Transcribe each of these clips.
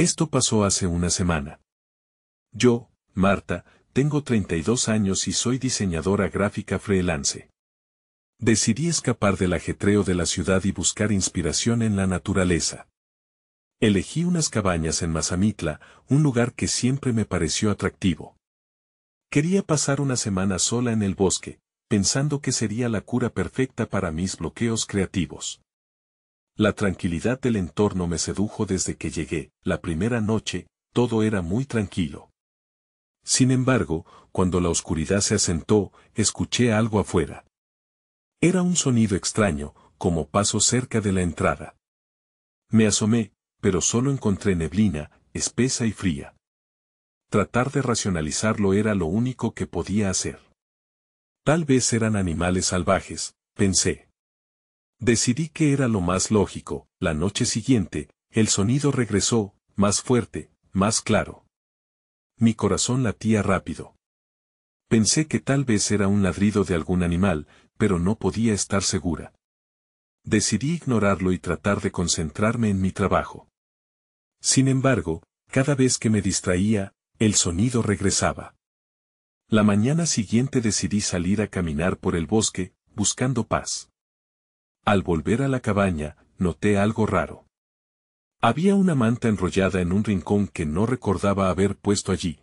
Esto pasó hace una semana. Yo, Marta, tengo 32 años y soy diseñadora gráfica freelance. Decidí escapar del ajetreo de la ciudad y buscar inspiración en la naturaleza. Elegí unas cabañas en Mazamitla, un lugar que siempre me pareció atractivo. Quería pasar una semana sola en el bosque, pensando que sería la cura perfecta para mis bloqueos creativos. La tranquilidad del entorno me sedujo desde que llegué. La primera noche, todo era muy tranquilo. Sin embargo, cuando la oscuridad se asentó, escuché algo afuera. Era un sonido extraño, como pasos cerca de la entrada. Me asomé, pero solo encontré neblina, espesa y fría. Tratar de racionalizarlo era lo único que podía hacer. Tal vez eran animales salvajes, pensé. Decidí que era lo más lógico. La noche siguiente, el sonido regresó, más fuerte, más claro. Mi corazón latía rápido. Pensé que tal vez era un ladrido de algún animal, pero no podía estar segura. Decidí ignorarlo y tratar de concentrarme en mi trabajo. Sin embargo, cada vez que me distraía, el sonido regresaba. La mañana siguiente decidí salir a caminar por el bosque, buscando paz. Al volver a la cabaña, noté algo raro. Había una manta enrollada en un rincón que no recordaba haber puesto allí.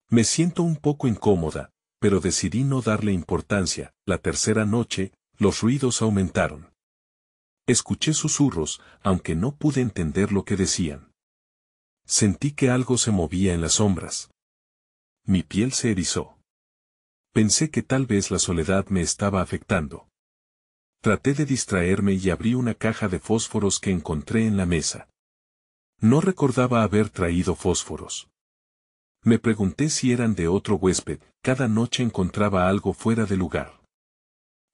Me siento un poco incómoda, pero decidí no darle importancia. La tercera noche, los ruidos aumentaron. Escuché susurros, aunque no pude entender lo que decían. Sentí que algo se movía en las sombras. Mi piel se erizó. Pensé que tal vez la soledad me estaba afectando. Traté de distraerme y abrí una caja de fósforos que encontré en la mesa. No recordaba haber traído fósforos. Me pregunté si eran de otro huésped. Cada noche encontraba algo fuera de lugar.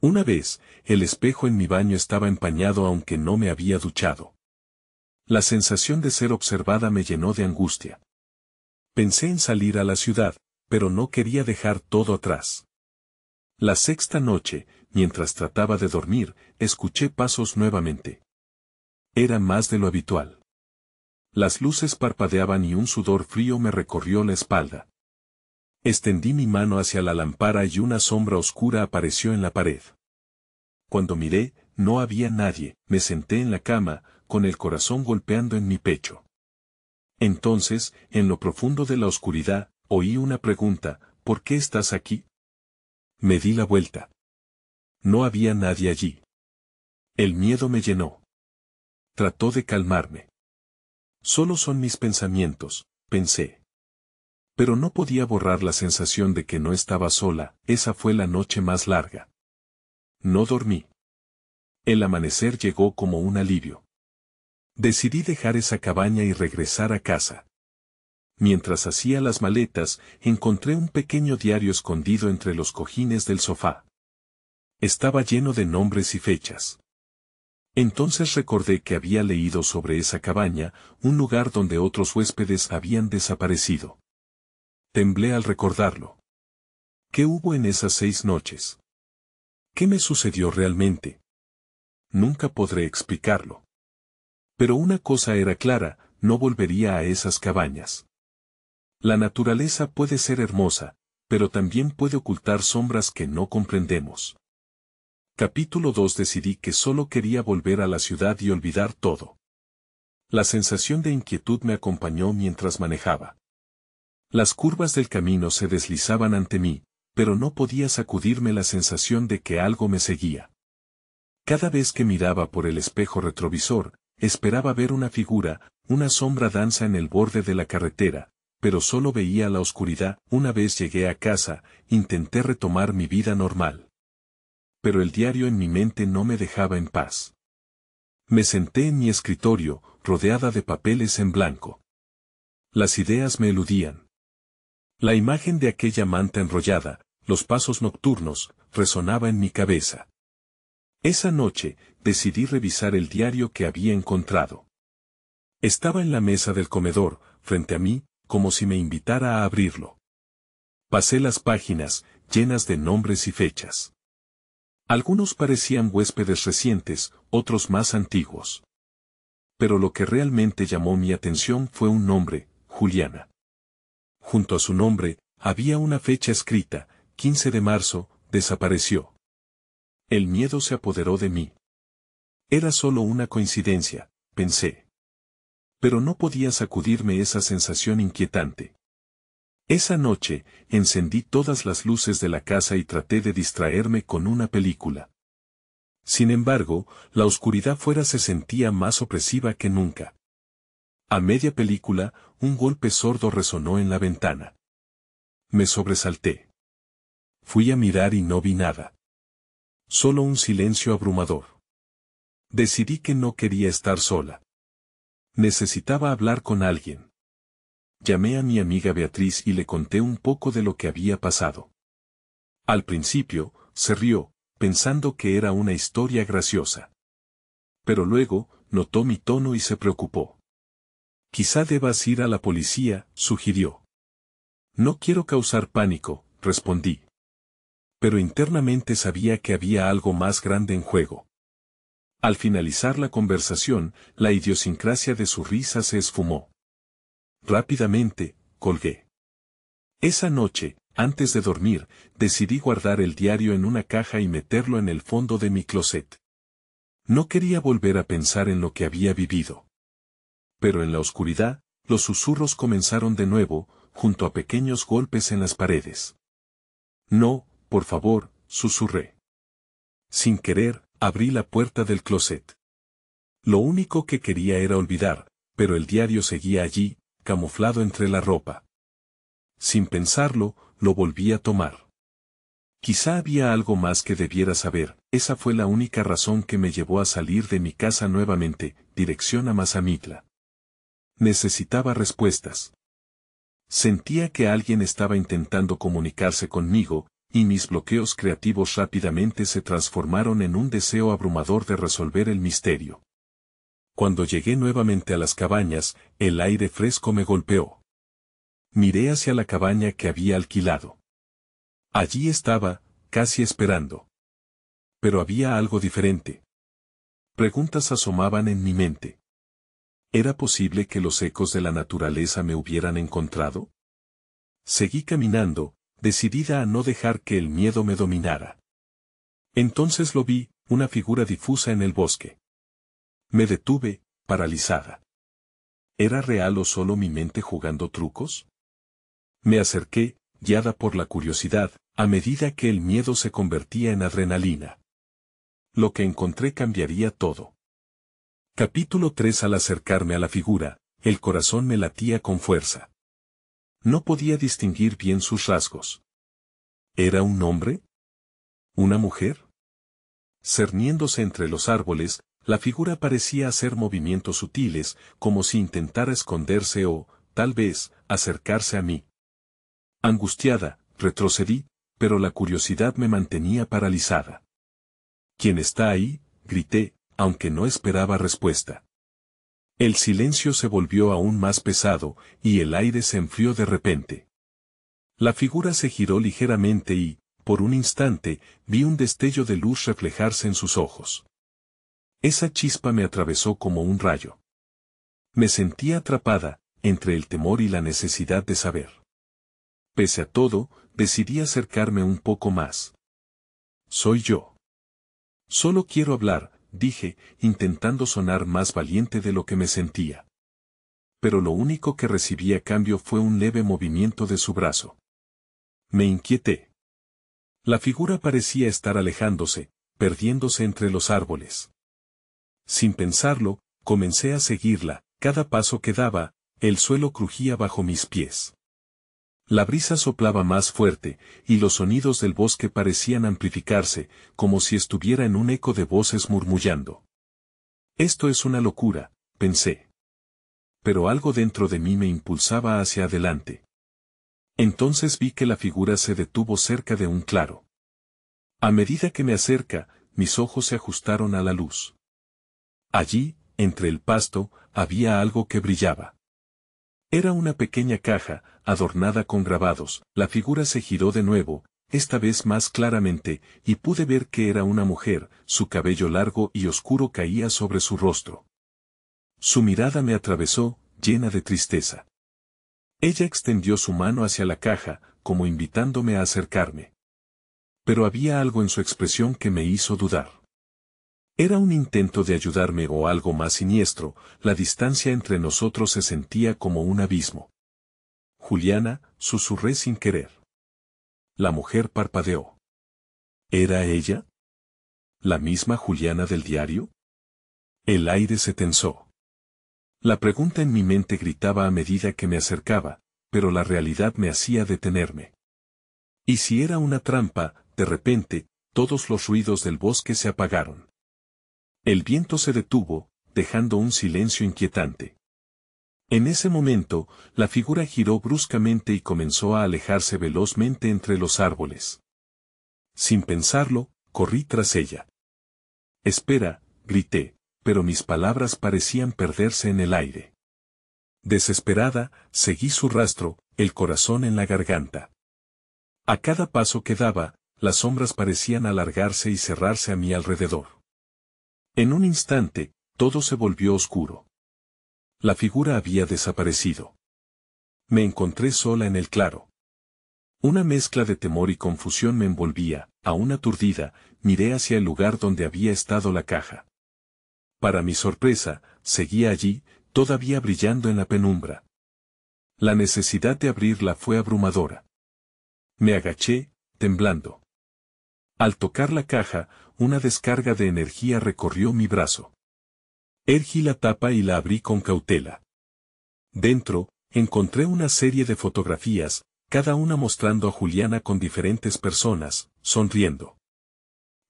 Una vez, el espejo en mi baño estaba empañado aunque no me había duchado. La sensación de ser observada me llenó de angustia. Pensé en salir a la ciudad, pero no quería dejar todo atrás. La sexta noche, mientras trataba de dormir, escuché pasos nuevamente. Era más de lo habitual. Las luces parpadeaban y un sudor frío me recorrió la espalda. Extendí mi mano hacia la lámpara y una sombra oscura apareció en la pared. Cuando miré, no había nadie. Me senté en la cama, con el corazón golpeando en mi pecho. Entonces, en lo profundo de la oscuridad, oí una pregunta: ¿por qué estás aquí? Me di la vuelta. No había nadie allí. El miedo me llenó. Trató de calmarme. Solo son mis pensamientos, pensé. Pero no podía borrar la sensación de que no estaba sola. Esa fue la noche más larga. No dormí. El amanecer llegó como un alivio. Decidí dejar esa cabaña y regresar a casa. Mientras hacía las maletas, encontré un pequeño diario escondido entre los cojines del sofá. Estaba lleno de nombres y fechas. Entonces recordé que había leído sobre esa cabaña, un lugar donde otros huéspedes habían desaparecido. Temblé al recordarlo. ¿Qué hubo en esas 6 noches? ¿Qué me sucedió realmente? Nunca podré explicarlo. Pero una cosa era clara: no volvería a esas cabañas. La naturaleza puede ser hermosa, pero también puede ocultar sombras que no comprendemos. Capítulo 2. Decidí que solo quería volver a la ciudad y olvidar todo. La sensación de inquietud me acompañó mientras manejaba. Las curvas del camino se deslizaban ante mí, pero no podía sacudirme la sensación de que algo me seguía. Cada vez que miraba por el espejo retrovisor, esperaba ver una figura, una sombra danza en el borde de la carretera, pero solo veía la oscuridad. Una vez llegué a casa, intenté retomar mi vida normal. Pero el diario en mi mente no me dejaba en paz. Me senté en mi escritorio, rodeada de papeles en blanco. Las ideas me eludían. La imagen de aquella manta enrollada, los pasos nocturnos, resonaba en mi cabeza. Esa noche, decidí revisar el diario que había encontrado. Estaba en la mesa del comedor, frente a mí, como si me invitara a abrirlo. Pasé las páginas, llenas de nombres y fechas. Algunos parecían huéspedes recientes, otros más antiguos. Pero lo que realmente llamó mi atención fue un nombre, Juliana. Junto a su nombre, había una fecha escrita, 15 de marzo, desapareció. El miedo se apoderó de mí. Era solo una coincidencia, pensé. Pero no podía sacudirme esa sensación inquietante. Esa noche, encendí todas las luces de la casa y traté de distraerme con una película. Sin embargo, la oscuridad fuera se sentía más opresiva que nunca. A media película, un golpe sordo resonó en la ventana. Me sobresalté. Fui a mirar y no vi nada. Solo un silencio abrumador. Decidí que no quería estar sola. Necesitaba hablar con alguien. Llamé a mi amiga Beatriz y le conté un poco de lo que había pasado. Al principio, se rió, pensando que era una historia graciosa. Pero luego, notó mi tono y se preocupó. Quizá debas ir a la policía, sugirió. No quiero causar pánico, respondí. Pero internamente sabía que había algo más grande en juego. Al finalizar la conversación, la idiosincrasia de su risa se esfumó. Rápidamente, colgué. Esa noche, antes de dormir, decidí guardar el diario en una caja y meterlo en el fondo de mi closet. No quería volver a pensar en lo que había vivido. Pero en la oscuridad, los susurros comenzaron de nuevo, junto a pequeños golpes en las paredes. No, por favor, susurré. Sin querer, abrí la puerta del closet. Lo único que quería era olvidar, pero el diario seguía allí, camuflado entre la ropa. Sin pensarlo, lo volví a tomar. Quizá había algo más que debiera saber, esa fue la única razón que me llevó a salir de mi casa nuevamente, dirección a Mazamitla. Necesitaba respuestas. Sentía que alguien estaba intentando comunicarse conmigo, y mis bloqueos creativos rápidamente se transformaron en un deseo abrumador de resolver el misterio. Cuando llegué nuevamente a las cabañas, el aire fresco me golpeó. Miré hacia la cabaña que había alquilado. Allí estaba, casi esperando. Pero había algo diferente. Preguntas asomaban en mi mente. ¿Era posible que los ecos de la naturaleza me hubieran encontrado? Seguí caminando, decidida a no dejar que el miedo me dominara. Entonces lo vi, una figura difusa en el bosque. Me detuve, paralizada. ¿Era real o solo mi mente jugando trucos? Me acerqué, guiada por la curiosidad, a medida que el miedo se convertía en adrenalina. Lo que encontré cambiaría todo. Capítulo 3. Al acercarme a la figura, el corazón me latía con fuerza. No podía distinguir bien sus rasgos. ¿Era un hombre? ¿Una mujer? Cerniéndose entre los árboles, la figura parecía hacer movimientos sutiles, como si intentara esconderse o, tal vez, acercarse a mí. Angustiada, retrocedí, pero la curiosidad me mantenía paralizada. ¿Quién está ahí?, grité, aunque no esperaba respuesta. El silencio se volvió aún más pesado, y el aire se enfrió de repente. La figura se giró ligeramente y, por un instante, vi un destello de luz reflejarse en sus ojos. Esa chispa me atravesó como un rayo. Me sentía atrapada, entre el temor y la necesidad de saber. Pese a todo, decidí acercarme un poco más. Soy yo. Solo quiero hablar, dije, intentando sonar más valiente de lo que me sentía. Pero lo único que recibí a cambio fue un leve movimiento de su brazo. Me inquieté. La figura parecía estar alejándose, perdiéndose entre los árboles. Sin pensarlo, comencé a seguirla, cada paso que daba, el suelo crujía bajo mis pies. La brisa soplaba más fuerte, y los sonidos del bosque parecían amplificarse, como si estuviera en un eco de voces murmullando. Esto es una locura, pensé. Pero algo dentro de mí me impulsaba hacia adelante. Entonces vi que la figura se detuvo cerca de un claro. A medida que me acerca, mis ojos se ajustaron a la luz. Allí, entre el pasto, había algo que brillaba. Era una pequeña caja, adornada con grabados. La figura se giró de nuevo, esta vez más claramente, y pude ver que era una mujer, su cabello largo y oscuro caía sobre su rostro. Su mirada me atravesó, llena de tristeza. Ella extendió su mano hacia la caja, como invitándome a acercarme. Pero había algo en su expresión que me hizo dudar. ¿Era un intento de ayudarme o algo más siniestro? La distancia entre nosotros se sentía como un abismo. Juliana, susurré sin querer. La mujer parpadeó. ¿Era ella? ¿La misma Juliana del diario? El aire se tensó. La pregunta en mi mente gritaba a medida que me acercaba, pero la realidad me hacía detenerme. ¿Y si era una trampa? De repente, todos los ruidos del bosque se apagaron. El viento se detuvo, dejando un silencio inquietante. En ese momento, la figura giró bruscamente y comenzó a alejarse velozmente entre los árboles. Sin pensarlo, corrí tras ella. «Espera», grité, pero mis palabras parecían perderse en el aire. Desesperada, seguí su rastro, el corazón en la garganta. A cada paso que daba, las sombras parecían alargarse y cerrarse a mi alrededor. En un instante, todo se volvió oscuro. La figura había desaparecido. Me encontré sola en el claro. Una mezcla de temor y confusión me envolvía, aún aturdida, miré hacia el lugar donde había estado la caja. Para mi sorpresa, seguía allí, todavía brillando en la penumbra. La necesidad de abrirla fue abrumadora. Me agaché, temblando. Al tocar la caja, una descarga de energía recorrió mi brazo. Ergí la tapa y la abrí con cautela. Dentro, encontré una serie de fotografías, cada una mostrando a Juliana con diferentes personas, sonriendo.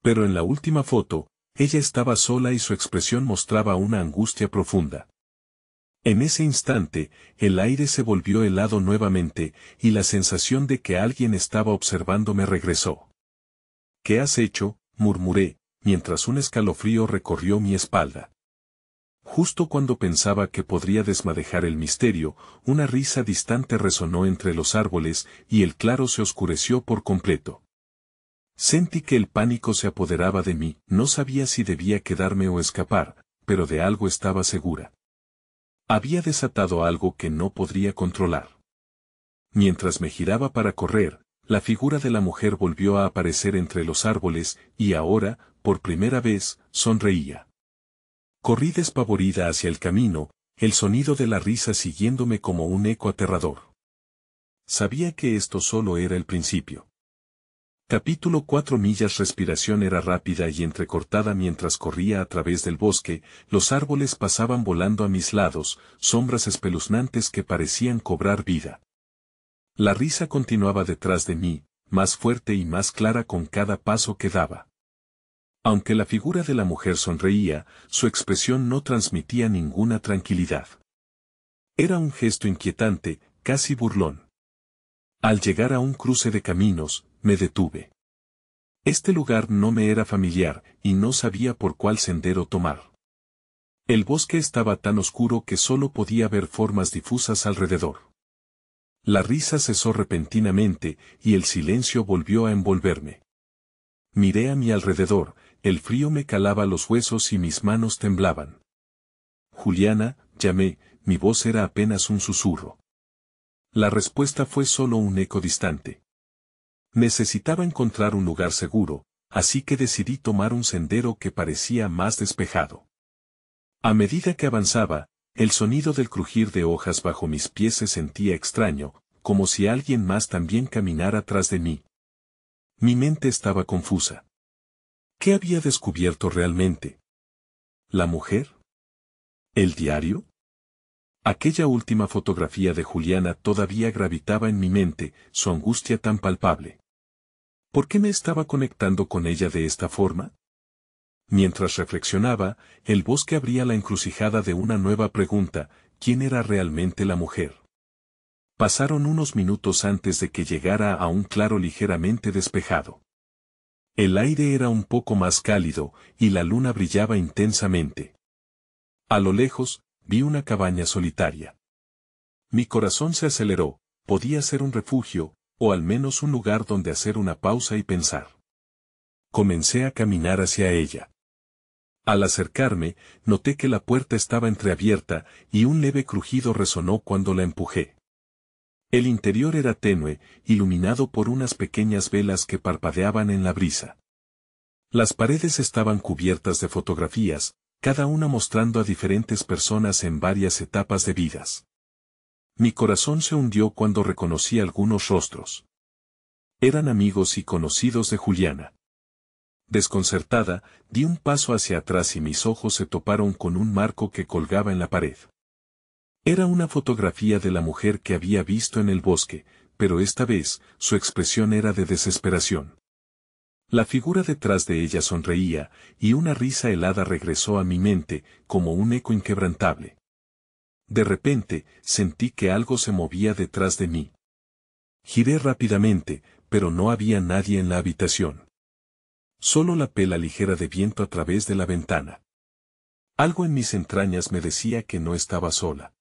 Pero en la última foto, ella estaba sola y su expresión mostraba una angustia profunda. En ese instante, el aire se volvió helado nuevamente, y la sensación de que alguien estaba observándome regresó. «¿Qué has hecho?», murmuré, mientras un escalofrío recorrió mi espalda. Justo cuando pensaba que podría desmadejar el misterio, una risa distante resonó entre los árboles y el claro se oscureció por completo. Sentí que el pánico se apoderaba de mí, no sabía si debía quedarme o escapar, pero de algo estaba segura. Había desatado algo que no podría controlar. Mientras me giraba para correr, la figura de la mujer volvió a aparecer entre los árboles y ahora, por primera vez, sonreía. Corrí despavorida hacia el camino, el sonido de la risa siguiéndome como un eco aterrador. Sabía que esto solo era el principio. Capítulo 4. Millas. Respiración era rápida y entrecortada mientras corría a través del bosque, los árboles pasaban volando a mis lados, sombras espeluznantes que parecían cobrar vida. La risa continuaba detrás de mí, más fuerte y más clara con cada paso que daba. Aunque la figura de la mujer sonreía, su expresión no transmitía ninguna tranquilidad. Era un gesto inquietante, casi burlón. Al llegar a un cruce de caminos, me detuve. Este lugar no me era familiar, y no sabía por cuál sendero tomar. El bosque estaba tan oscuro que solo podía ver formas difusas alrededor. La risa cesó repentinamente, y el silencio volvió a envolverme. Miré a mi alrededor, el frío me calaba los huesos y mis manos temblaban. «Juliana», llamé, mi voz era apenas un susurro. La respuesta fue solo un eco distante. Necesitaba encontrar un lugar seguro, así que decidí tomar un sendero que parecía más despejado. A medida que avanzaba, el sonido del crujir de hojas bajo mis pies se sentía extraño, como si alguien más también caminara tras de mí. Mi mente estaba confusa. ¿Qué había descubierto realmente? ¿La mujer? ¿El diario? Aquella última fotografía de Juliana todavía gravitaba en mi mente, su angustia tan palpable. ¿Por qué me estaba conectando con ella de esta forma? Mientras reflexionaba, el bosque abría la encrucijada de una nueva pregunta: ¿quién era realmente la mujer? Pasaron unos minutos antes de que llegara a un claro ligeramente despejado. El aire era un poco más cálido, y la luna brillaba intensamente. A lo lejos, vi una cabaña solitaria. Mi corazón se aceleró, podía ser un refugio, o al menos un lugar donde hacer una pausa y pensar. Comencé a caminar hacia ella. Al acercarme, noté que la puerta estaba entreabierta y un leve crujido resonó cuando la empujé. El interior era tenue, iluminado por unas pequeñas velas que parpadeaban en la brisa. Las paredes estaban cubiertas de fotografías, cada una mostrando a diferentes personas en varias etapas de vidas. Mi corazón se hundió cuando reconocí algunos rostros. Eran amigos y conocidos de Juliana. Desconcertada, di un paso hacia atrás y mis ojos se toparon con un marco que colgaba en la pared. Era una fotografía de la mujer que había visto en el bosque, pero esta vez, su expresión era de desesperación. La figura detrás de ella sonreía, y una risa helada regresó a mi mente, como un eco inquebrantable. De repente, sentí que algo se movía detrás de mí. Giré rápidamente, pero no había nadie en la habitación. Solo la pela ligera de viento a través de la ventana. Algo en mis entrañas me decía que no estaba sola.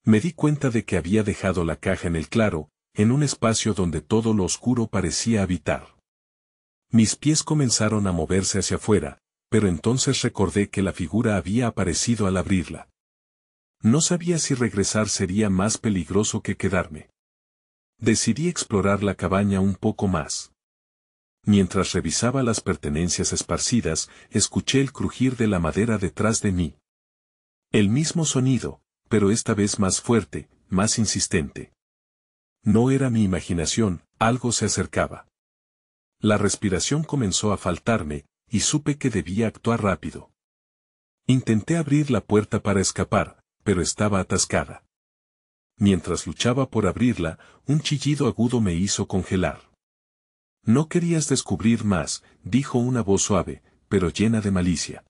Me di cuenta de que había dejado la caja en el claro, en un espacio donde todo lo oscuro parecía habitar. Mis pies comenzaron a moverse hacia afuera, pero entonces recordé que la figura había aparecido al abrirla. No sabía si regresar sería más peligroso que quedarme. Decidí explorar la cabaña un poco más. Mientras revisaba las pertenencias esparcidas, escuché el crujir de la madera detrás de mí. El mismo sonido, pero esta vez más fuerte, más insistente. No era mi imaginación, algo se acercaba. La respiración comenzó a faltarme, y supe que debía actuar rápido. Intenté abrir la puerta para escapar, pero estaba atascada. Mientras luchaba por abrirla, un chillido agudo me hizo congelar. No querías descubrir más, dijo una voz suave, pero llena de malicia.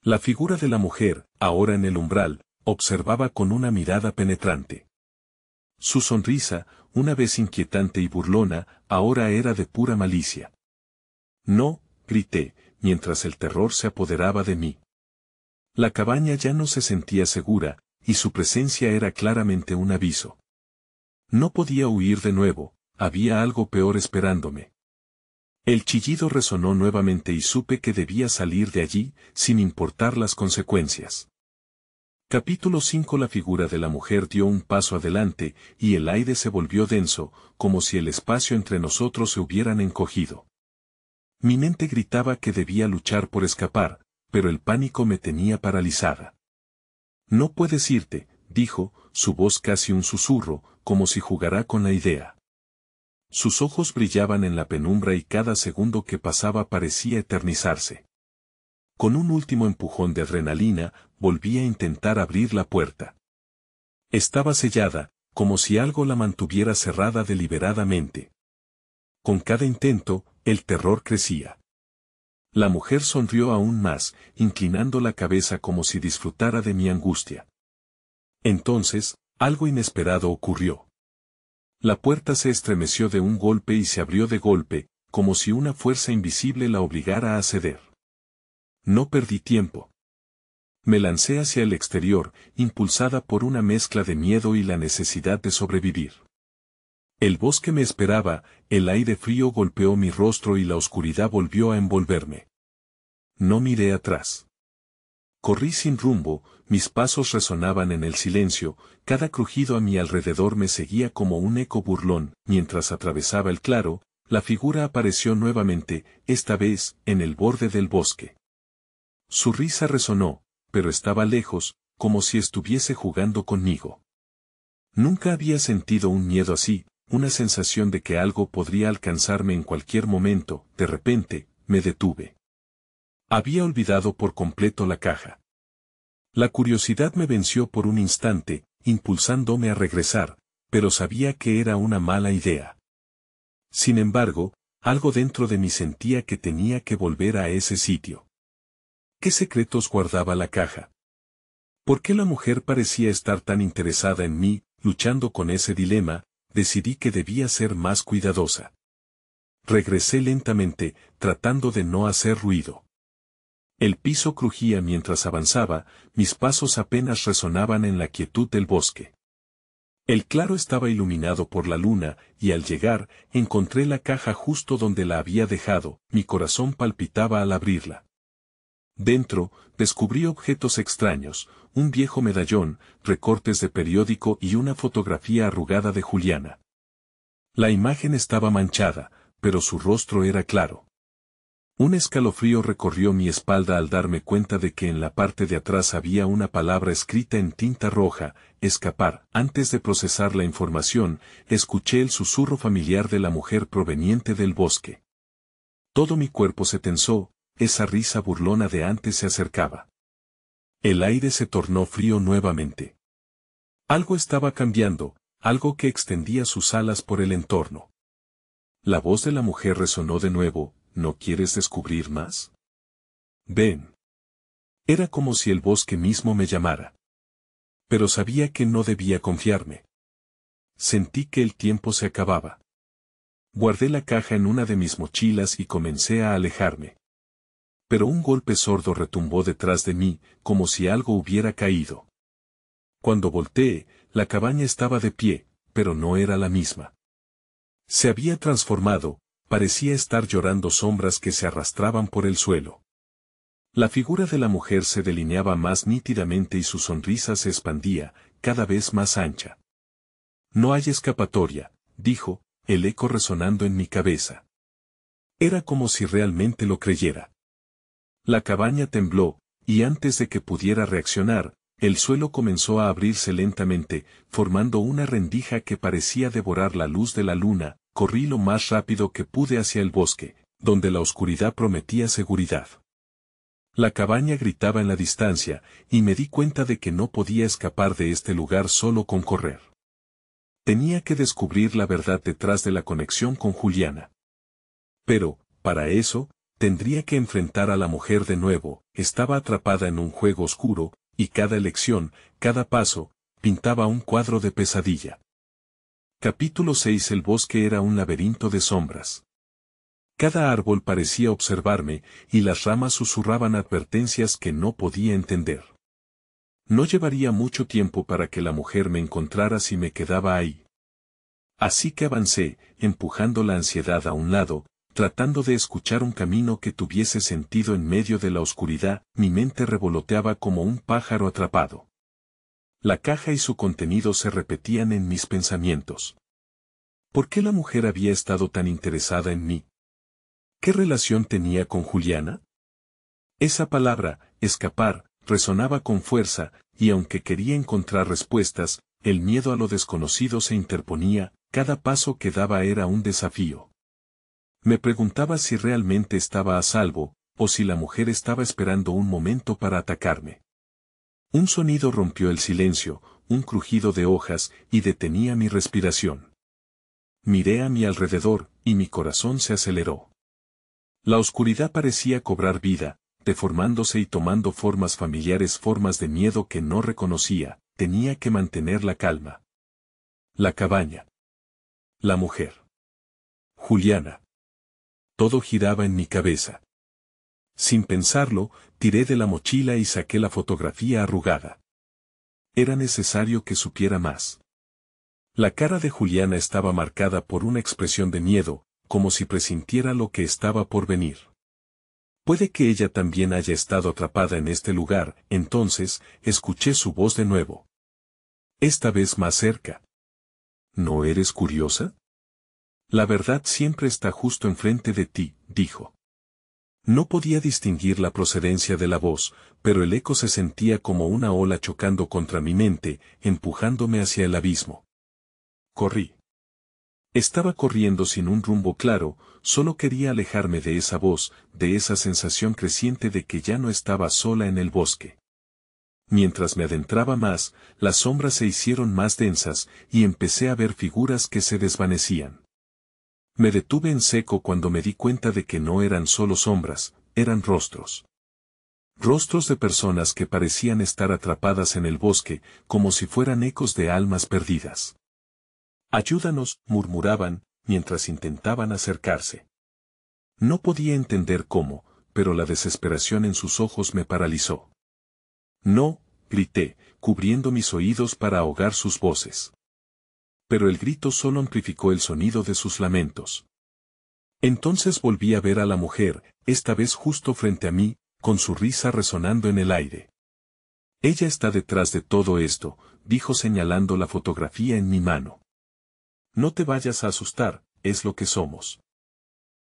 La figura de la mujer, ahora en el umbral, observaba con una mirada penetrante. Su sonrisa, una vez inquietante y burlona, ahora era de pura malicia. No, grité, mientras el terror se apoderaba de mí. La cabaña ya no se sentía segura, y su presencia era claramente un aviso. No podía huir de nuevo, había algo peor esperándome. El chillido resonó nuevamente y supe que debía salir de allí, sin importar las consecuencias. Capítulo 5. La figura de la mujer dio un paso adelante, y el aire se volvió denso, como si el espacio entre nosotros se hubieran encogido. Mi mente gritaba que debía luchar por escapar, pero el pánico me tenía paralizada. No puedes irte, dijo, su voz casi un susurro, como si jugara con la idea. Sus ojos brillaban en la penumbra y cada segundo que pasaba parecía eternizarse. Con un último empujón de adrenalina, volví a intentar abrir la puerta. Estaba sellada, como si algo la mantuviera cerrada deliberadamente. Con cada intento, el terror crecía. La mujer sonrió aún más, inclinando la cabeza como si disfrutara de mi angustia. Entonces, algo inesperado ocurrió. La puerta se estremeció de un golpe y se abrió de golpe, como si una fuerza invisible la obligara a ceder. No perdí tiempo. Me lancé hacia el exterior, impulsada por una mezcla de miedo y la necesidad de sobrevivir. El bosque me esperaba, el aire frío golpeó mi rostro y la oscuridad volvió a envolverme. No miré atrás. Corrí sin rumbo, mis pasos resonaban en el silencio, cada crujido a mi alrededor me seguía como un eco burlón. Mientras atravesaba el claro, la figura apareció nuevamente, esta vez, en el borde del bosque. Su risa resonó, pero estaba lejos, como si estuviese jugando conmigo. Nunca había sentido un miedo así, una sensación de que algo podría alcanzarme en cualquier momento. De repente, me detuve. Había olvidado por completo la caja. La curiosidad me venció por un instante, impulsándome a regresar, pero sabía que era una mala idea. Sin embargo, algo dentro de mí sentía que tenía que volver a ese sitio. ¿Qué secretos guardaba la caja? ¿Por qué la mujer parecía estar tan interesada en mí? Luchando con ese dilema, decidí que debía ser más cuidadosa. Regresé lentamente, tratando de no hacer ruido. El piso crujía mientras avanzaba, mis pasos apenas resonaban en la quietud del bosque. El claro estaba iluminado por la luna, y al llegar, encontré la caja justo donde la había dejado, mi corazón palpitaba al abrirla. Dentro, descubrí objetos extraños, un viejo medallón, recortes de periódico y una fotografía arrugada de Juliana. La imagen estaba manchada, pero su rostro era claro. Un escalofrío recorrió mi espalda al darme cuenta de que en la parte de atrás había una palabra escrita en tinta roja, escapar. Antes de procesar la información, escuché el susurro familiar de la mujer proveniente del bosque. Todo mi cuerpo se tensó, esa risa burlona de antes se acercaba. El aire se tornó frío nuevamente. Algo estaba cambiando, algo que extendía sus alas por el entorno. La voz de la mujer resonó de nuevo. ¿No quieres descubrir más? Ven. Era como si el bosque mismo me llamara. Pero sabía que no debía confiarme. Sentí que el tiempo se acababa. Guardé la caja en una de mis mochilas y comencé a alejarme. Pero un golpe sordo retumbó detrás de mí, como si algo hubiera caído. Cuando volteé, la cabaña estaba de pie, pero no era la misma. Se había transformado. Parecía estar llorando sombras que se arrastraban por el suelo. La figura de la mujer se delineaba más nítidamente y su sonrisa se expandía, cada vez más ancha. No hay escapatoria, dijo, el eco resonando en mi cabeza. Era como si realmente lo creyera. La cabaña tembló, y antes de que pudiera reaccionar, el suelo comenzó a abrirse lentamente, formando una rendija que parecía devorar la luz de la luna. Corrí lo más rápido que pude hacia el bosque, donde la oscuridad prometía seguridad. La cabaña gritaba en la distancia, y me di cuenta de que no podía escapar de este lugar solo con correr. Tenía que descubrir la verdad detrás de la conexión con Juliana. Pero, para eso, tendría que enfrentar a la mujer de nuevo. Estaba atrapada en un juego oscuro, y cada elección, cada paso, pintaba un cuadro de pesadilla. Capítulo 6. El bosque era un laberinto de sombras. Cada árbol parecía observarme, y las ramas susurraban advertencias que no podía entender. No llevaría mucho tiempo para que la mujer me encontrara si me quedaba ahí. Así que avancé, empujando la ansiedad a un lado, tratando de escuchar un camino que tuviese sentido en medio de la oscuridad. Mi mente revoloteaba como un pájaro atrapado. La caja y su contenido se repetían en mis pensamientos. ¿Por qué la mujer había estado tan interesada en mí? ¿Qué relación tenía con Juliana? Esa palabra, escapar, resonaba con fuerza, y aunque quería encontrar respuestas, el miedo a lo desconocido se interponía. Cada paso que daba era un desafío. Me preguntaba si realmente estaba a salvo, o si la mujer estaba esperando un momento para atacarme. Un sonido rompió el silencio, un crujido de hojas, y detenía mi respiración. Miré a mi alrededor, y mi corazón se aceleró. La oscuridad parecía cobrar vida, deformándose y tomando formas familiares, formas de miedo que no reconocía. Tenía que mantener la calma. La cabaña. La mujer. Juliana. Todo giraba en mi cabeza. Sin pensarlo, tiré de la mochila y saqué la fotografía arrugada. Era necesario que supiera más. La cara de Juliana estaba marcada por una expresión de miedo, como si presintiera lo que estaba por venir. Puede que ella también haya estado atrapada en este lugar. Entonces, escuché su voz de nuevo. Esta vez más cerca. ¿No eres curiosa? La verdad siempre está justo enfrente de ti, dijo. No podía distinguir la procedencia de la voz, pero el eco se sentía como una ola chocando contra mi mente, empujándome hacia el abismo. Corrí. Estaba corriendo sin un rumbo claro, solo quería alejarme de esa voz, de esa sensación creciente de que ya no estaba sola en el bosque. Mientras me adentraba más, las sombras se hicieron más densas, y empecé a ver figuras que se desvanecían. Me detuve en seco cuando me di cuenta de que no eran solo sombras, eran rostros. Rostros de personas que parecían estar atrapadas en el bosque, como si fueran ecos de almas perdidas. Ayúdanos, murmuraban, mientras intentaban acercarse. No podía entender cómo, pero la desesperación en sus ojos me paralizó. No, grité, cubriendo mis oídos para ahogar sus voces. Pero el grito solo amplificó el sonido de sus lamentos. Entonces volví a ver a la mujer, esta vez justo frente a mí, con su risa resonando en el aire. Ella está detrás de todo esto, dijo señalando la fotografía en mi mano. No te vayas a asustar, es lo que somos.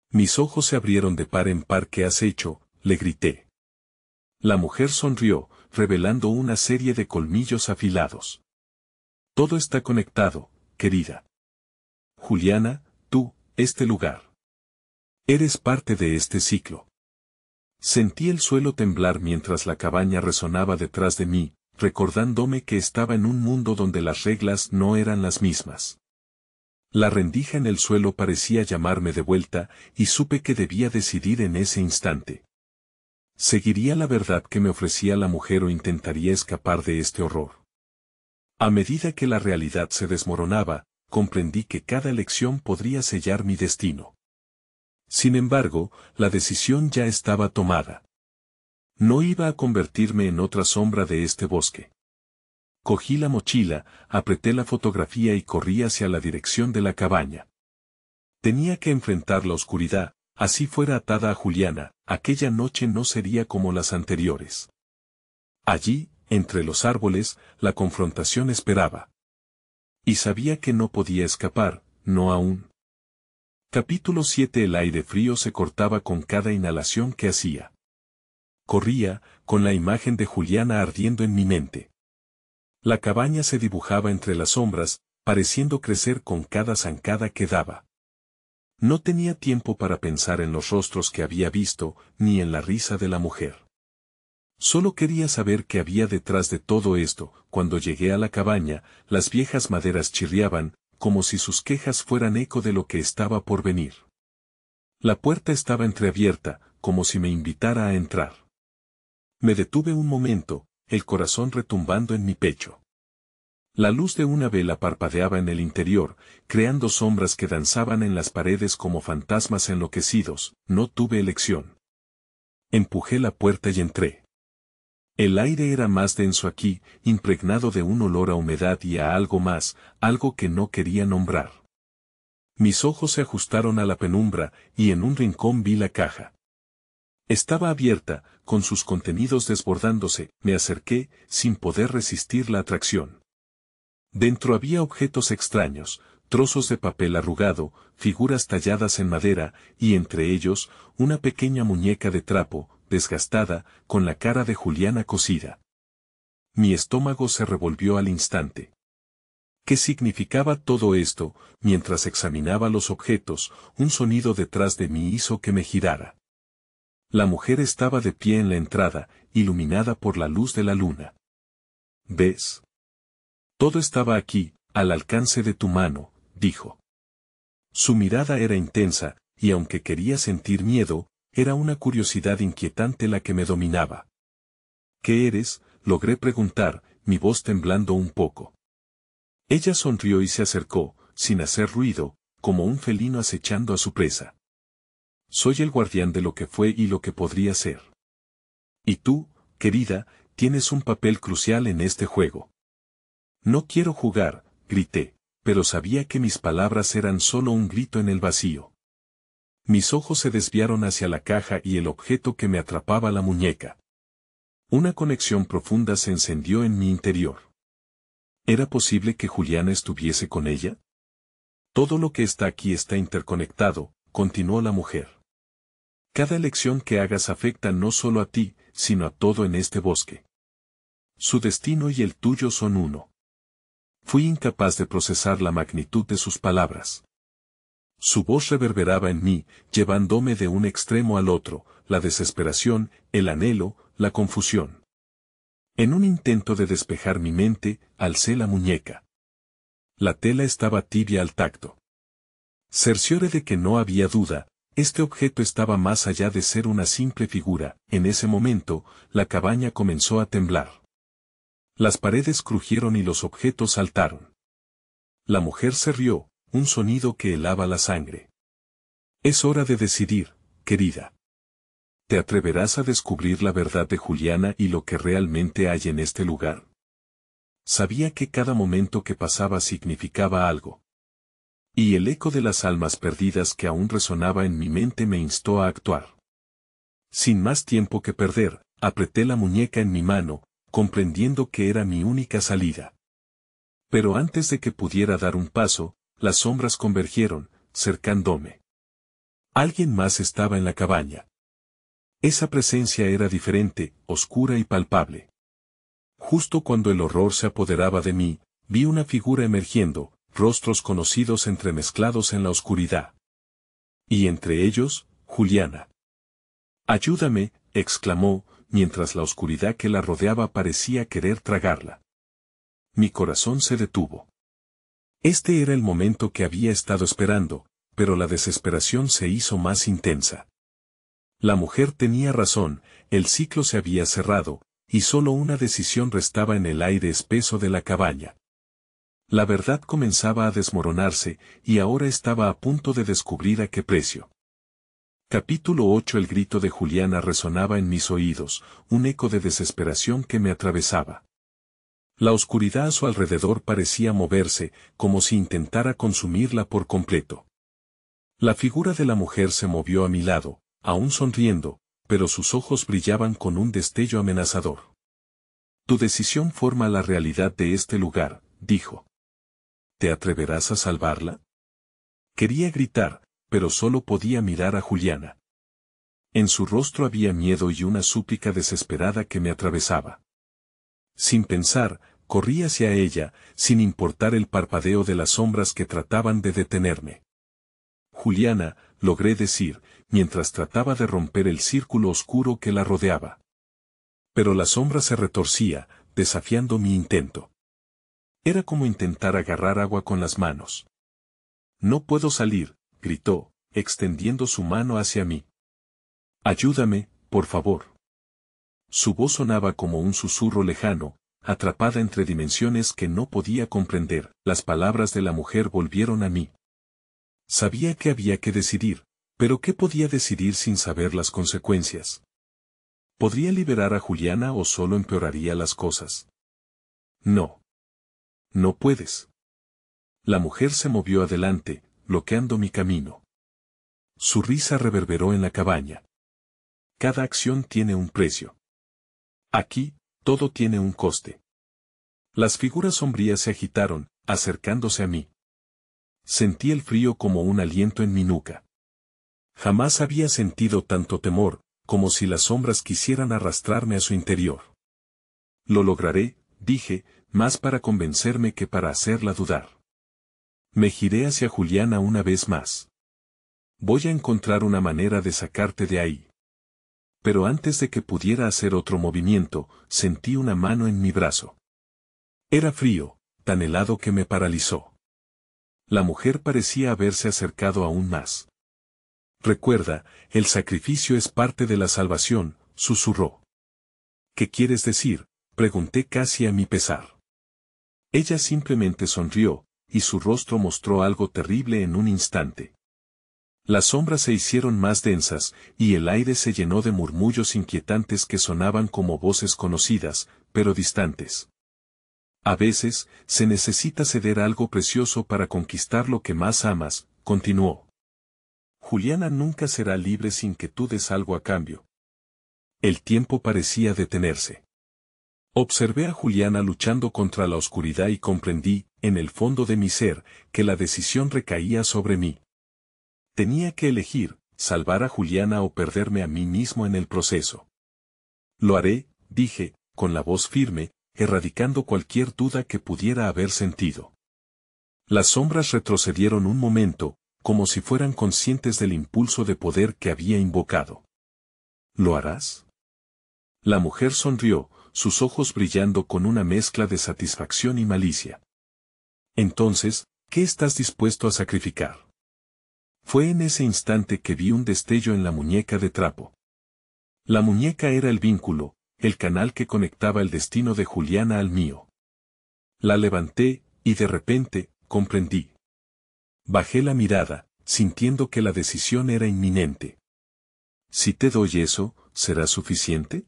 Mis ojos se abrieron de par en par. ¿Qué has hecho?, le grité. La mujer sonrió, revelando una serie de colmillos afilados. Todo está conectado, querida. Juliana, tú, este lugar. Eres parte de este ciclo. Sentí el suelo temblar mientras la cabaña resonaba detrás de mí, recordándome que estaba en un mundo donde las reglas no eran las mismas. La rendija en el suelo parecía llamarme de vuelta, y supe que debía decidir en ese instante. ¿Seguiría la verdad que me ofrecía la mujer o intentaría escapar de este horror? A medida que la realidad se desmoronaba, comprendí que cada elección podría sellar mi destino. Sin embargo, la decisión ya estaba tomada. No iba a convertirme en otra sombra de este bosque. Cogí la mochila, apreté la fotografía y corrí hacia la dirección de la cabaña. Tenía que enfrentar la oscuridad, así fuera atada a Juliana, aquella noche no sería como las anteriores. Allí, entre los árboles, la confrontación esperaba. Y sabía que no podía escapar, no aún. Capítulo 7. El aire frío se cortaba con cada inhalación que hacía. Corría, con la imagen de Juliana ardiendo en mi mente. La cabaña se dibujaba entre las sombras, pareciendo crecer con cada zancada que daba. No tenía tiempo para pensar en los rostros que había visto, ni en la risa de la mujer. Solo quería saber qué había detrás de todo esto. Cuando llegué a la cabaña, las viejas maderas chirriaban, como si sus quejas fueran eco de lo que estaba por venir. La puerta estaba entreabierta, como si me invitara a entrar. Me detuve un momento, el corazón retumbando en mi pecho. La luz de una vela parpadeaba en el interior, creando sombras que danzaban en las paredes como fantasmas enloquecidos. No tuve elección. Empujé la puerta y entré. El aire era más denso aquí, impregnado de un olor a humedad y a algo más, algo que no quería nombrar. Mis ojos se ajustaron a la penumbra, y en un rincón vi la caja. Estaba abierta, con sus contenidos desbordándose. Me acerqué, sin poder resistir la atracción. Dentro había objetos extraños, trozos de papel arrugado, figuras talladas en madera, y entre ellos, una pequeña muñeca de trapo, desgastada, con la cara de Juliana cosida. Mi estómago se revolvió al instante. ¿Qué significaba todo esto? Mientras examinaba los objetos, un sonido detrás de mí hizo que me girara. La mujer estaba de pie en la entrada, iluminada por la luz de la luna. ¿Ves? Todo estaba aquí, al alcance de tu mano, dijo. Su mirada era intensa, y aunque quería sentir miedo, era una curiosidad inquietante la que me dominaba. ¿Qué eres?, logré preguntar, mi voz temblando un poco. Ella sonrió y se acercó, sin hacer ruido, como un felino acechando a su presa. Soy el guardián de lo que fue y lo que podría ser. Y tú, querida, tienes un papel crucial en este juego. No quiero jugar, grité, pero sabía que mis palabras eran solo un grito en el vacío. Mis ojos se desviaron hacia la caja y el objeto que me atrapaba la muñeca. Una conexión profunda se encendió en mi interior. ¿Era posible que Juliana estuviese con ella? Todo lo que está aquí está interconectado, continuó la mujer. Cada elección que hagas afecta no solo a ti, sino a todo en este bosque. Su destino y el tuyo son uno. Fui incapaz de procesar la magnitud de sus palabras. Su voz reverberaba en mí, llevándome de un extremo al otro, la desesperación, el anhelo, la confusión. En un intento de despejar mi mente, alcé la muñeca. La tela estaba tibia al tacto. Cercioré de que no había duda, este objeto estaba más allá de ser una simple figura. En ese momento, la cabaña comenzó a temblar. Las paredes crujieron y los objetos saltaron. La mujer se rió, un sonido que helaba la sangre. Es hora de decidir, querida. ¿Te atreverás a descubrir la verdad de Juliana y lo que realmente hay en este lugar? Sabía que cada momento que pasaba significaba algo. Y el eco de las almas perdidas que aún resonaba en mi mente me instó a actuar. Sin más tiempo que perder, apreté la muñeca en mi mano, comprendiendo que era mi única salida. Pero antes de que pudiera dar un paso, las sombras convergieron, cercándome. Alguien más estaba en la cabaña. Esa presencia era diferente, oscura y palpable. Justo cuando el horror se apoderaba de mí, vi una figura emergiendo, rostros conocidos entremezclados en la oscuridad. Y entre ellos, Juliana. «Ayúdame», exclamó, mientras la oscuridad que la rodeaba parecía querer tragarla. Mi corazón se detuvo. Este era el momento que había estado esperando, pero la desesperación se hizo más intensa. La mujer tenía razón, el ciclo se había cerrado, y solo una decisión restaba en el aire espeso de la cabaña. La verdad comenzaba a desmoronarse, y ahora estaba a punto de descubrir a qué precio. Capítulo 8. El grito de Juliana resonaba en mis oídos, un eco de desesperación que me atravesaba. La oscuridad a su alrededor parecía moverse, como si intentara consumirla por completo. La figura de la mujer se movió a mi lado, aún sonriendo, pero sus ojos brillaban con un destello amenazador. «Tu decisión forma la realidad de este lugar», dijo. «¿Te atreverás a salvarla?» Quería gritar, pero solo podía mirar a Juliana. En su rostro había miedo y una súplica desesperada que me atravesaba. Sin pensar, corrí hacia ella, sin importar el parpadeo de las sombras que trataban de detenerme. «Juliana», logré decir, mientras trataba de romper el círculo oscuro que la rodeaba. Pero la sombra se retorcía, desafiando mi intento. Era como intentar agarrar agua con las manos. «No puedo salir», gritó, extendiendo su mano hacia mí. «Ayúdame, por favor». Su voz sonaba como un susurro lejano, atrapada entre dimensiones que no podía comprender. Las palabras de la mujer volvieron a mí. Sabía que había que decidir, pero ¿qué podía decidir sin saber las consecuencias? ¿Podría liberar a Juliana o solo empeoraría las cosas? No. No puedes. La mujer se movió adelante, bloqueando mi camino. Su risa reverberó en la cabaña. Cada acción tiene un precio. Aquí, todo tiene un coste. Las figuras sombrías se agitaron, acercándose a mí. Sentí el frío como un aliento en mi nuca. Jamás había sentido tanto temor, como si las sombras quisieran arrastrarme a su interior. «Lo lograré», dije, más para convencerme que para hacerla dudar. Me giré hacia Juliana una vez más. «Voy a encontrar una manera de sacarte de ahí». Pero antes de que pudiera hacer otro movimiento, sentí una mano en mi brazo. Era frío, tan helado que me paralizó. La mujer parecía haberse acercado aún más. «Recuerda, el sacrificio es parte de la salvación», susurró. «¿Qué quieres decir?», pregunté casi a mi pesar. Ella simplemente sonrió, y su rostro mostró algo terrible en un instante. Las sombras se hicieron más densas, y el aire se llenó de murmullos inquietantes que sonaban como voces conocidas, pero distantes. «A veces, se necesita ceder algo precioso para conquistar lo que más amas», continuó. «Juliana nunca será libre sin que tú des algo a cambio». El tiempo parecía detenerse. Observé a Juliana luchando contra la oscuridad y comprendí, en el fondo de mi ser, que la decisión recaía sobre mí. Tenía que elegir, salvar a Juliana o perderme a mí mismo en el proceso. «Lo haré», dije, con la voz firme, erradicando cualquier duda que pudiera haber sentido. Las sombras retrocedieron un momento, como si fueran conscientes del impulso de poder que había invocado. «¿Lo harás?». La mujer sonrió, sus ojos brillando con una mezcla de satisfacción y malicia. «Entonces, ¿qué estás dispuesto a sacrificar?». Fue en ese instante que vi un destello en la muñeca de trapo. La muñeca era el vínculo, el canal que conectaba el destino de Juliana al mío. La levanté, y de repente, comprendí. Bajé la mirada, sintiendo que la decisión era inminente. «Si te doy eso, ¿será suficiente?».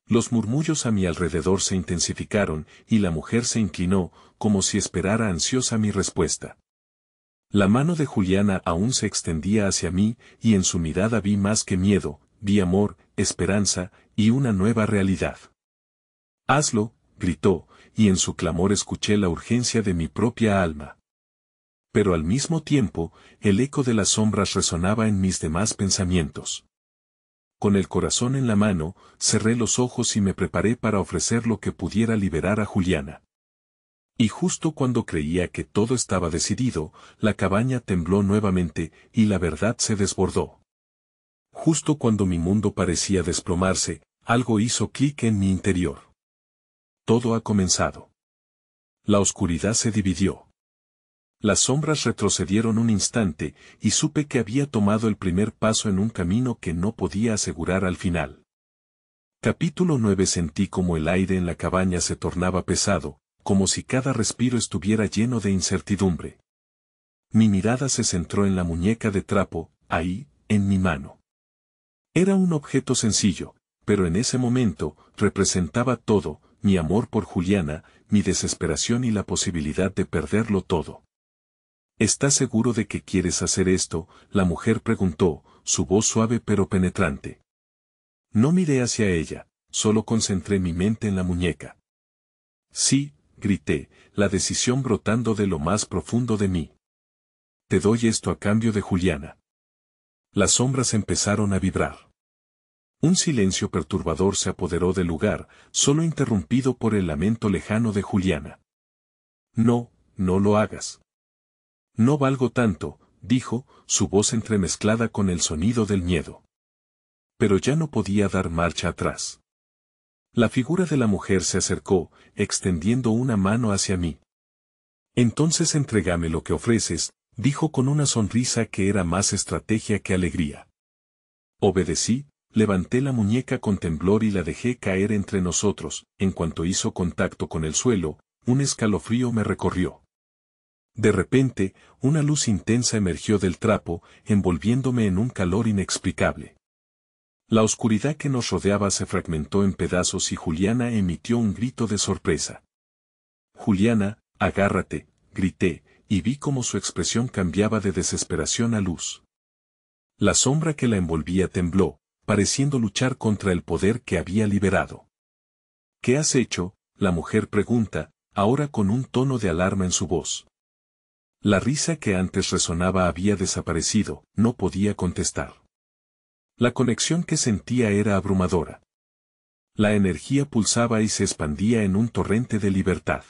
Los murmullos a mi alrededor se intensificaron, y la mujer se inclinó, como si esperara ansiosa mi respuesta. La mano de Juliana aún se extendía hacia mí, y en su mirada vi más que miedo, vi amor, esperanza, y una nueva realidad. Hazlo, gritó, y en su clamor escuché la urgencia de mi propia alma. Pero al mismo tiempo, el eco de las sombras resonaba en mis demás pensamientos. Con el corazón en la mano, cerré los ojos y me preparé para ofrecer lo que pudiera liberar a Juliana. Y justo cuando creía que todo estaba decidido, la cabaña tembló nuevamente, y la verdad se desbordó. Justo cuando mi mundo parecía desplomarse, algo hizo clic en mi interior. Todo ha comenzado. La oscuridad se dividió. Las sombras retrocedieron un instante, y supe que había tomado el primer paso en un camino que no podía asegurar al final. Capítulo 9. Sentí como el aire en la cabaña se tornaba pesado, como si cada respiro estuviera lleno de incertidumbre. Mi mirada se centró en la muñeca de trapo, ahí, en mi mano. Era un objeto sencillo, pero en ese momento, representaba todo, mi amor por Juliana, mi desesperación y la posibilidad de perderlo todo. ¿Estás seguro de que quieres hacer esto?, la mujer preguntó, su voz suave pero penetrante. No miré hacia ella, solo concentré mi mente en la muñeca. Sí, grité, la decisión brotando de lo más profundo de mí. Te doy esto a cambio de Juliana. Las sombras empezaron a vibrar. Un silencio perturbador se apoderó del lugar, solo interrumpido por el lamento lejano de Juliana. No, no lo hagas. No valgo tanto, dijo, su voz entremezclada con el sonido del miedo. Pero ya no podía dar marcha atrás. La figura de la mujer se acercó, extendiendo una mano hacia mí. Entonces entrégame lo que ofreces, dijo con una sonrisa que era más estrategia que alegría. Obedecí, levanté la muñeca con temblor y la dejé caer entre nosotros. En cuanto hizo contacto con el suelo, un escalofrío me recorrió. De repente, una luz intensa emergió del trapo, envolviéndome en un calor inexplicable. La oscuridad que nos rodeaba se fragmentó en pedazos y Juliana emitió un grito de sorpresa. Juliana, agárrate, grité, y vi cómo su expresión cambiaba de desesperación a luz. La sombra que la envolvía tembló, pareciendo luchar contra el poder que había liberado. ¿Qué has hecho?, la mujer pregunta, ahora con un tono de alarma en su voz. La risa que antes resonaba había desaparecido, no podía contestar. La conexión que sentía era abrumadora. La energía pulsaba y se expandía en un torrente de libertad.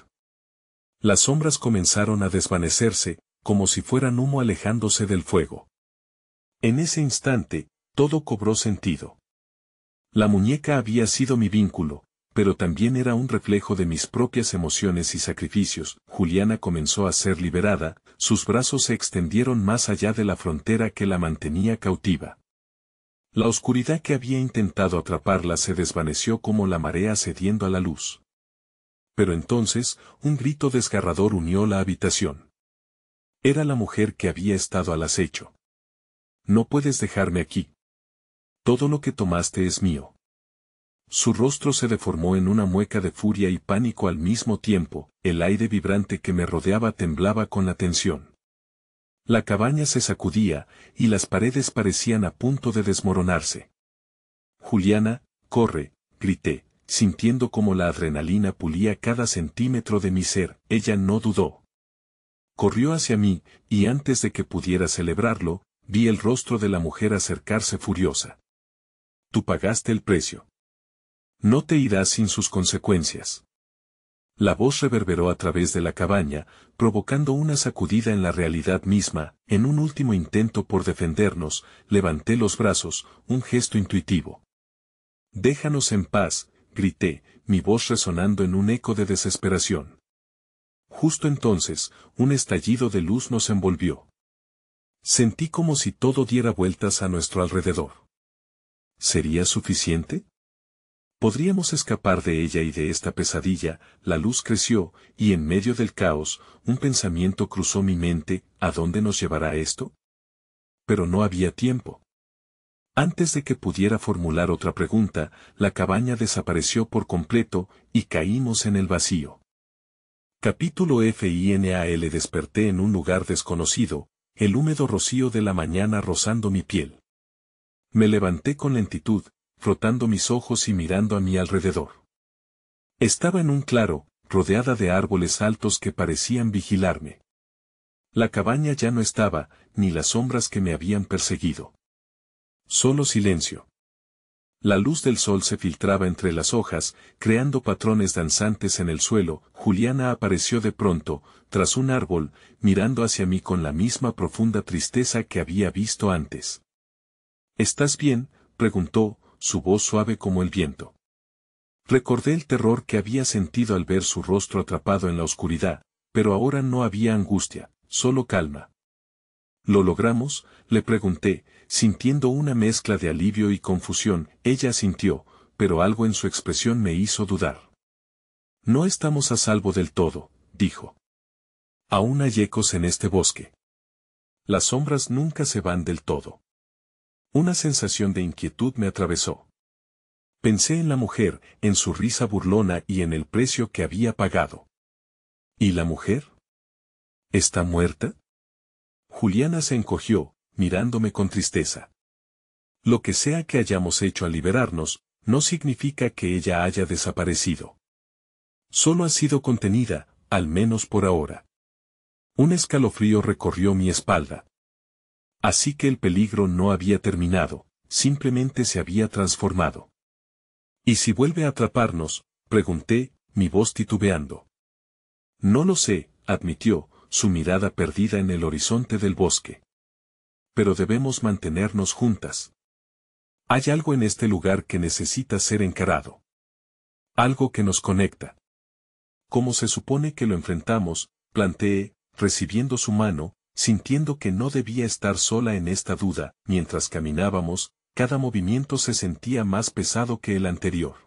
Las sombras comenzaron a desvanecerse, como si fueran humo alejándose del fuego. En ese instante, todo cobró sentido. La muñeca había sido mi vínculo, pero también era un reflejo de mis propias emociones y sacrificios. Juliana comenzó a ser liberada, sus brazos se extendieron más allá de la frontera que la mantenía cautiva. La oscuridad que había intentado atraparla se desvaneció como la marea cediendo a la luz. Pero entonces, un grito desgarrador unió la habitación. Era la mujer que había estado al acecho. No puedes dejarme aquí. Todo lo que tomaste es mío. Su rostro se deformó en una mueca de furia y pánico al mismo tiempo, el aire vibrante que me rodeaba temblaba con la tensión. La cabaña se sacudía, y las paredes parecían a punto de desmoronarse. Juliana, corre, grité, sintiendo como la adrenalina pulía cada centímetro de mi ser. Ella no dudó. Corrió hacia mí, y antes de que pudiera celebrarlo, vi el rostro de la mujer acercarse furiosa. Tú pagaste el precio. No te irás sin sus consecuencias. La voz reverberó a través de la cabaña, provocando una sacudida en la realidad misma. En un último intento por defendernos, levanté los brazos, un gesto intuitivo. Déjanos en paz, grité, mi voz resonando en un eco de desesperación. Justo entonces, un estallido de luz nos envolvió. Sentí como si todo diera vueltas a nuestro alrededor. ¿Sería suficiente? ¿Podríamos escapar de ella y de esta pesadilla? La luz creció, y en medio del caos, un pensamiento cruzó mi mente: ¿a dónde nos llevará esto? Pero no había tiempo. Antes de que pudiera formular otra pregunta, la cabaña desapareció por completo, y caímos en el vacío. Capítulo final. Desperté en un lugar desconocido, el húmedo rocío de la mañana rozando mi piel. Me levanté con lentitud, frotando mis ojos y mirando a mi alrededor. Estaba en un claro, rodeada de árboles altos que parecían vigilarme. La cabaña ya no estaba, ni las sombras que me habían perseguido. Solo silencio. La luz del sol se filtraba entre las hojas, creando patrones danzantes en el suelo. Juliana apareció de pronto, tras un árbol, mirando hacia mí con la misma profunda tristeza que había visto antes. ¿Estás bien?, preguntó, su voz suave como el viento. Recordé el terror que había sentido al ver su rostro atrapado en la oscuridad, pero ahora no había angustia, solo calma. ¿Lo logramos?, le pregunté, sintiendo una mezcla de alivio y confusión. Ella asintió, pero algo en su expresión me hizo dudar. No estamos a salvo del todo, dijo. Aún hay ecos en este bosque. Las sombras nunca se van del todo. Una sensación de inquietud me atravesó. Pensé en la mujer, en su risa burlona y en el precio que había pagado. ¿Y la mujer? ¿Está muerta? Juliana se encogió, mirándome con tristeza. Lo que sea que hayamos hecho al liberarnos, no significa que ella haya desaparecido. Solo ha sido contenida, al menos por ahora. Un escalofrío recorrió mi espalda. Así que el peligro no había terminado, simplemente se había transformado. ¿Y si vuelve a atraparnos?, pregunté, mi voz titubeando. No lo sé, admitió, su mirada perdida en el horizonte del bosque. Pero debemos mantenernos juntas. Hay algo en este lugar que necesita ser encarado. Algo que nos conecta. ¿Cómo se supone que lo enfrentamos?, planteé, recibiendo su mano, sintiendo que no debía estar sola en esta duda. Mientras caminábamos, cada movimiento se sentía más pesado que el anterior.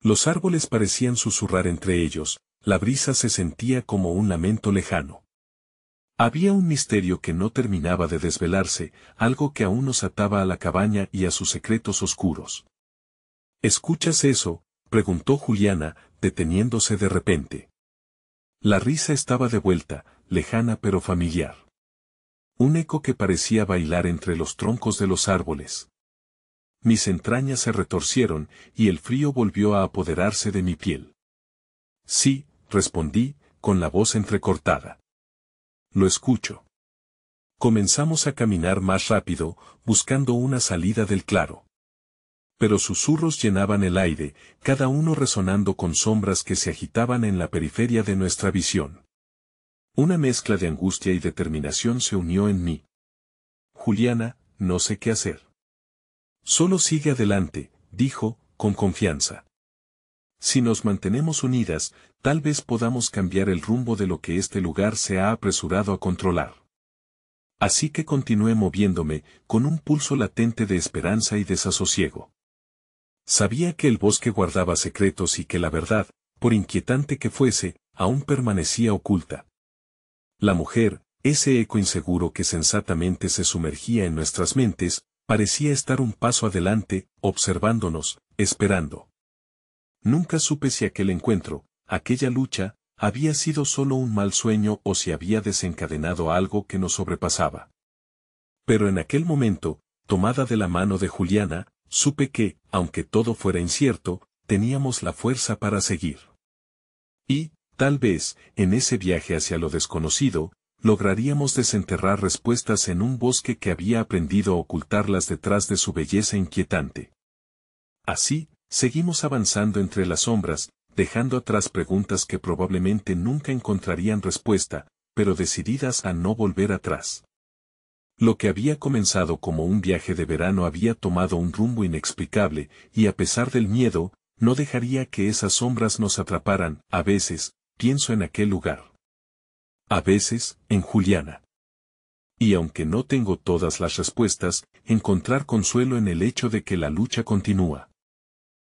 Los árboles parecían susurrar entre ellos, la brisa se sentía como un lamento lejano. Había un misterio que no terminaba de desvelarse, algo que aún nos ataba a la cabaña y a sus secretos oscuros. ¿Escuchas eso?, preguntó Juliana, deteniéndose de repente. La risa estaba de vuelta, lejana pero familiar. Un eco que parecía bailar entre los troncos de los árboles. Mis entrañas se retorcieron, y el frío volvió a apoderarse de mi piel. Sí, respondí, con la voz entrecortada. Lo escucho. Comenzamos a caminar más rápido, buscando una salida del claro. Pero susurros llenaban el aire, cada uno resonando con sombras que se agitaban en la periferia de nuestra visión. Una mezcla de angustia y determinación se unió en mí. Juliana, no sé qué hacer. Solo sigue adelante, dijo, con confianza. Si nos mantenemos unidas, tal vez podamos cambiar el rumbo de lo que este lugar se ha apresurado a controlar. Así que continué moviéndome, con un pulso latente de esperanza y desasosiego. Sabía que el bosque guardaba secretos y que la verdad, por inquietante que fuese, aún permanecía oculta. La mujer, ese eco inseguro que sensatamente se sumergía en nuestras mentes, parecía estar un paso adelante, observándonos, esperando. Nunca supe si aquel encuentro, aquella lucha, había sido solo un mal sueño o si había desencadenado algo que nos sobrepasaba. Pero en aquel momento, tomada de la mano de Juliana, supe que, aunque todo fuera incierto, teníamos la fuerza para seguir. Y, tal vez, en ese viaje hacia lo desconocido, lograríamos desenterrar respuestas en un bosque que había aprendido a ocultarlas detrás de su belleza inquietante. Así, seguimos avanzando entre las sombras, dejando atrás preguntas que probablemente nunca encontrarían respuesta, pero decididas a no volver atrás. Lo que había comenzado como un viaje de verano había tomado un rumbo inexplicable, y a pesar del miedo, no dejaría que esas sombras nos atraparan. A veces, pienso en aquel lugar. A veces, en Juliana. Y aunque no tengo todas las respuestas, encontrar consuelo en el hecho de que la lucha continúa.